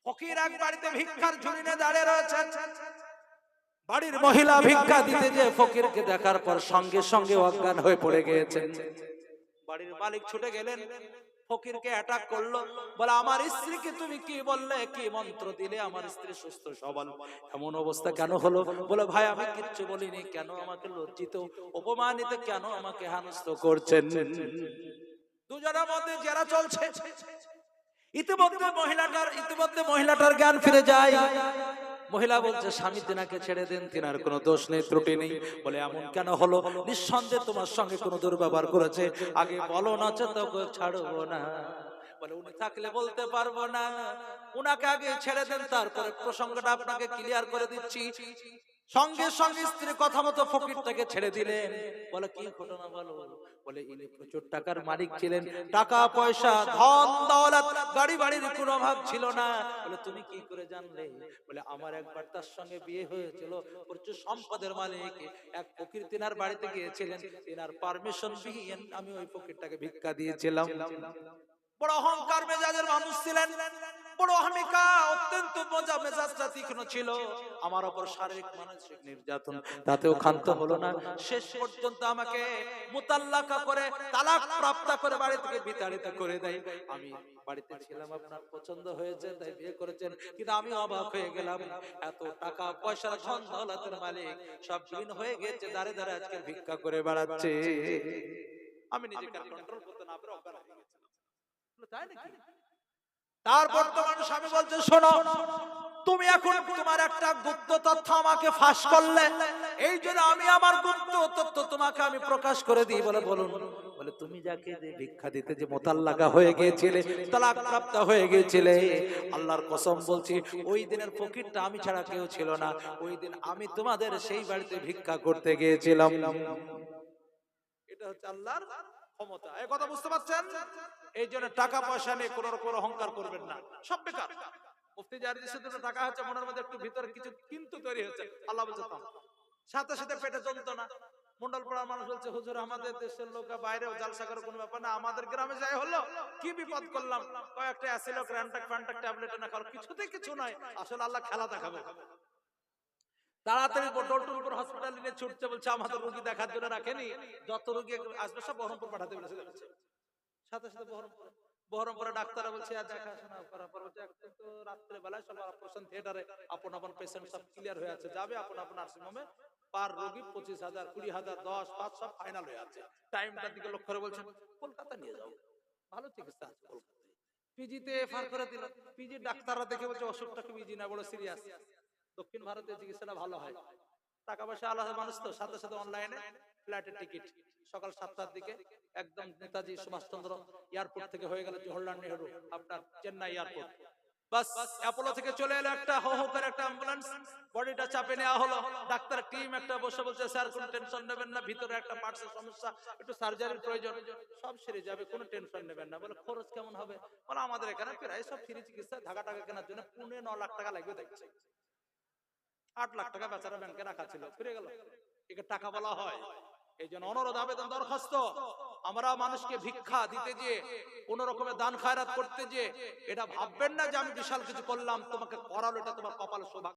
ফকির এক বাড়িতে ভিক্ষার ঝুলি নিয়ে দাঁড়িয়ে রয়েছেন। বাড়ির মহিলা ভিক্ষা দিতে যে ফকিরকে দেখার পর সঙ্গে সঙ্গে অজ্ঞান হয়ে পড়ে গিয়েছেন। বাড়ির মালিক ছুটে গেলেন, ফকিরকে অ্যাটাক করলো, বলে আমার স্ত্রীকে তুমি কি বললে, কি মন্ত্র দিলে আমার স্ত্রী সুস্থ সবল, এমন অবস্থা কেন হলো? বলে ভাই আমি কিচ্ছু বলিনি, কেন আমাকে লজ্জিত অপমানিত, কেন আমাকে হেনস্থ করছেন? দুজনের মধ্যে জেরা চলছে। ইতিমধ্যে মহিলাটার জ্ঞান ফিরে যায়। মহিলা বলছে স্বামী তিনাকে ছেড়ে দেন, তিনার কোনো দোষ নেই, ত্রুটি নেই। বলে এমন কেন হলো? নিঃসন্দেহে তোমার সঙ্গে কোনো দুর্ব্যবহার করেছে, আগে বলো না তোকে ছাড়বো না। বলে উনি থাকলে বলতে পারবো না, উনাকে আগে ছেড়ে দেন, তারপরে প্রসঙ্গটা আপনাকে ক্লিয়ার করে দিচ্ছি। সঙ্গে সঙ্গে স্ত্রী কথা মতো ফকিরটাকে ছেড়ে দিলেন। বলে কি ঘটনা বলো? বলে ইনি প্রচুর টাকার মালিক ছিলেন, টাকা পয়সা ধন দৌলত গাড়ি বাড়ির কোনো অভাব ছিল না। বলে তুমি কি করে জানলে? বলে আমার একবার তার সঙ্গে বিয়ে হয়েছিল, প্রচুর সম্পদের মালিক এক ফকির তিনার বাড়িতে গিয়েছিলেন, তিনার পারমিশন নিয়ে আমি ওই ফকিরটাকে ভিক্ষা দিয়েছিলাম। বড় অহংকার মেজাজের মানুষ ছিলেন, বড় অহমিকা, অত্যন্ত মজা মেজাজটা তীক্ষ্ণ ছিল। আমার উপর শারীরিক মানসিক নির্যাতন, তাতেও ক্ষান্ত হলো না। শেষ পর্যন্ত আমাকে মুতাল্লাকা করে, তালাক প্রাপ্ত করে বাড়ি থেকে বিতাড়িত করে দেয়। আমি বাড়িতে ছিলাম, আপনার পছন্দ হয়েছে তাই বিয়ে করেছেন, কিন্তু আমি অবাক হয়ে গেলাম, এত টাকা পয়সার ধন দৌলতের মালিক সব বিলীন হয়ে গেছে, দাঁড়ে দাঁড়ে আজকে ভিক্ষা করে বেড়াচ্ছে। আমি নিজেকে কন্ট্রোল করতে না পেরে অজ্ঞান হয়ে গেছিলাম। তাই নাকি? তার বর্তমান স্বামী বলছে শোনো, তুমি এখন তোমার একটা গুপ্ত তথ্য আমাকে ফাঁস করলে, এই জন্য আমি আমার গুপ্ত তথ্য তোমাকে আমি প্রকাশ করে দিই। বলে বলুন। বলে তুমি যাকে যে ভিক্ষা দিতে যে মোতাল্লাকা হয়ে গিয়েছিলে, তালাক প্রাপ্ত হয়ে গিয়েছিলে, আল্লাহর কসম বলছি ওই দিনের ফকিরটা আমি ছাড়া কেউ ছিল না। ওই দিন আমি তোমাদের সেই বাড়িতে ভিক্ষা করতে গিয়েছিলাম। এটা হচ্ছে আল্লাহর ক্ষমতা। এই কথা বুঝতে পারছেন? এই জন্য টাকা পয়সা নিয়ে কোন রকম অহংকার করবেন না, সব বেকার। মুফতি জারিদের সাথে টাকা হচ্ছে, মনের মধ্যে একটু ভিতরে কিছু কিন্তু তৈরি হচ্ছে, আল্লাহ বলছে সাথে সাথে পেটে যন্ত্রণা। মন্ডলপাড়ার মানুষ বলছে হুজুর আমাদের দেশের লোক বাইরেও জালসা করার কোনো ব্যাপার না, আমাদের গ্রামে যাই হলো কি বিপদ করলাম, কয়েকটা অ্যাসিলো ক্রান্টাক ফ্যান্টাক ট্যাবলেট না খাওয়ার কিছুতেই কিছু নয়। আসলে আল্লাহ খেলা দেখাবে। তাড়াতাড়ি ডলটুলপুর হসপিটালে নিয়ে ছুটছে, বলছে আমাদের রোগী দেখার জন্য রাখেনি, যত রোগী আসবে সব বহরমপুর পাঠাতে বলেছে। সাথে সাথে বহরমপুরে ডাক্তাররা বলছে আর দেখাশোনা করার পর বলছে এখন তো রাত্রে বেলায় সব অপারেশন থিয়েটারে আপন আপন পেশেন্ট সব ক্লিয়ার হয়ে আছে, যাবে আপন আপন নার্সিং হোমে, পার রোগী 25,000 20,000 10 5 সব ফাইনাল হয়ে আছে। টাইমটার দিকে লক্ষ্য করে বলছেন কলকাতা নিয়ে যাও, ভালো চিকিৎসা আছে কলকাতায়। পিজিতে এফআর করে দিল, পিজি ডাক্তাররা দেখে বলছে অসুখটা কি পিজি না, বড় সিরিয়াস, দক্ষিণ ভারতে চিকিৎসাটা ভালো হয়। টাকা পয়সা আলাদা মানুষ তো, সাথে সাথে অনলাইনে ফ্লাইটের টিকিট সকাল 7টার দিকে একদম নেতাজি সুভাষচন্দ্র এয়ারপোর্ট থেকে হয়ে গেল জওহরলাল নেহরু আপনার চেন্নাই এয়ারপোর্ট। বাস অ্যাপোলো থেকে চলে এলো একটা হো হো করে একটা অ্যাম্বুলেন্স, বডিটা চাপে নেওয়া হলো। ডাক্তার টিম একটা বসে বলছে স্যার কোনো টেনশন নেবেন না, ভিতরে একটা পার্টসের সমস্যা, একটু সার্জারির প্রয়োজন, সব সেরে যাবে, কোনো টেনশন নেবেন না। বলে খরচ কেমন হবে? বলে আমাদের এখানে প্রায় সব ফ্রি চিকিৎসা, ঢাকা টাকা কেনার জন্য 9.5 লাখ টাকা লাগবে, দেখছে 8 লাখ টাকা বেচারা ব্যাংকে রাখা ছিল, ফিরে গেল। একে টাকা বলা হয়? এই জন্য অনুরোধ আবেদন দরখাস্ত, আমরা মানুষকে ভিক্ষা দিতে যে, কোন রকমের দান খায়রাত করতে যে, এটা ভাববেন না যে আমি বিশাল কিছু করলাম, তোমাকে করালো এটা তোমার কপাল সৌভাগ্য।